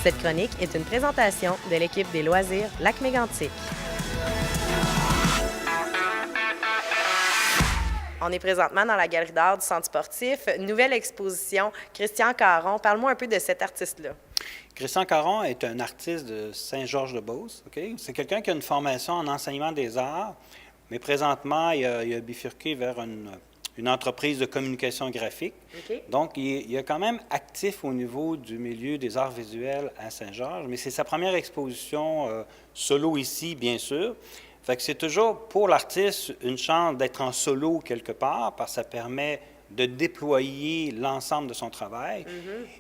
Cette chronique est une présentation de l'équipe des loisirs Lac-Mégantic. On est présentement dans la galerie d'art du Centre sportif. Nouvelle exposition. Christian Caron, parle-moi un peu de cet artiste-là. Christian Caron est un artiste de Saint-Georges-de-Beauce. Okay? C'est quelqu'un qui a une formation en enseignement des arts, mais présentement, il a bifurqué vers une entreprise de communication graphique. Okay. Donc, il est quand même actif au niveau du milieu des arts visuels à Saint-Georges, mais c'est sa première exposition solo ici, bien sûr. Fait que c'est toujours, pour l'artiste, une chance d'être en solo quelque part, parce que ça permet de déployer l'ensemble de son travail.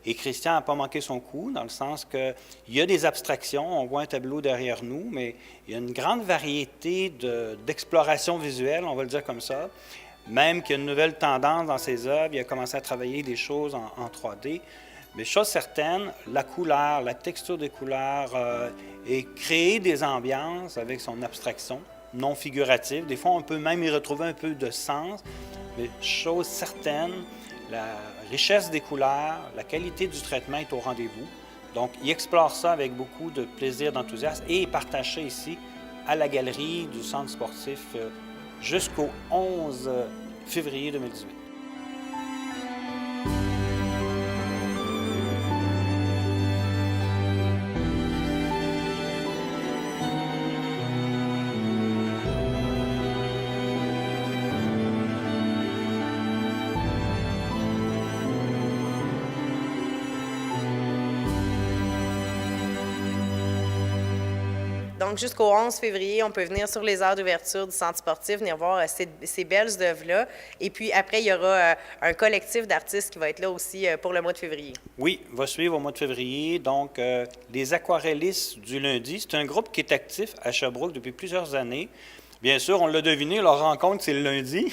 Et Christian n'a pas manqué son coup, dans le sens qu'il y a des abstractions, on voit un tableau derrière nous, mais il y a une grande variété d'exploration visuelle, on va le dire comme ça. Même qu'il y a une nouvelle tendance dans ses œuvres, il a commencé à travailler des choses en 3D. Mais chose certaine, la couleur, la texture des couleurs et créer des ambiances avec son abstraction non figurative. Des fois, on peut même y retrouver un peu de sens. Mais chose certaine, la richesse des couleurs, la qualité du traitement est au rendez-vous. Donc, il explore ça avec beaucoup de plaisir, d'enthousiasme et il partage ça ici à la galerie du Centre sportif jusqu'au 11 février 2018. Donc, jusqu'au 11 février, on peut venir sur les heures d'ouverture du Centre sportif, venir voir ces belles œuvres-là. Et puis après, il y aura un collectif d'artistes qui va être là aussi pour le mois de février. Oui, va suivre au mois de février. Donc, les aquarellistes du lundi, c'est un groupe qui est actif à Sherbrooke depuis plusieurs années. Bien sûr, on l'a deviné, leur rencontre, c'est le lundi.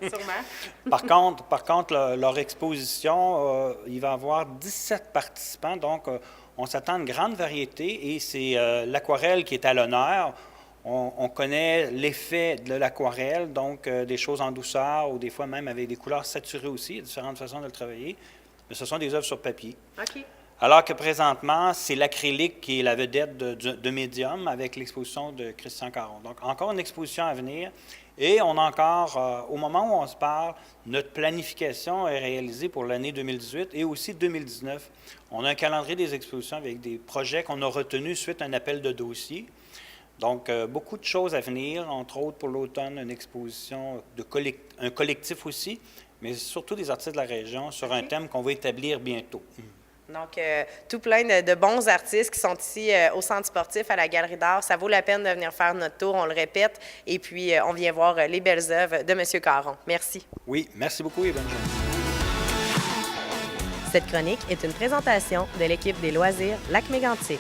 Sûrement. Par contre, leur exposition, il va y avoir 17 participants. Donc, on s'attend à une grande variété et c'est l'aquarelle qui est à l'honneur. On connaît l'effet de l'aquarelle, donc des choses en douceur ou des fois même avec des couleurs saturées aussi. Il y a différentes façons de le travailler. Mais ce sont des œuvres sur papier. OK. Alors que présentement, c'est l'acrylique qui est la vedette de Médium avec l'exposition de Christian Caron. Donc, encore une exposition à venir. Et on a encore, au moment où on se parle, notre planification est réalisée pour l'année 2018 et aussi 2019. On a un calendrier des expositions avec des projets qu'on a retenus suite à un appel de dossier. Donc, beaucoup de choses à venir, entre autres pour l'automne, une exposition, un collectif aussi, mais surtout des artistes de la région sur un thème qu'on va établir bientôt. Donc, tout plein de bons artistes qui sont ici au Centre sportif, à la Galerie d'art. Ça vaut la peine de venir faire notre tour, on le répète. Et puis, on vient voir les belles œuvres de M. Caron. Merci. Oui, merci beaucoup et bonne journée. Cette chronique est une présentation de l'équipe des loisirs Lac-Mégantic.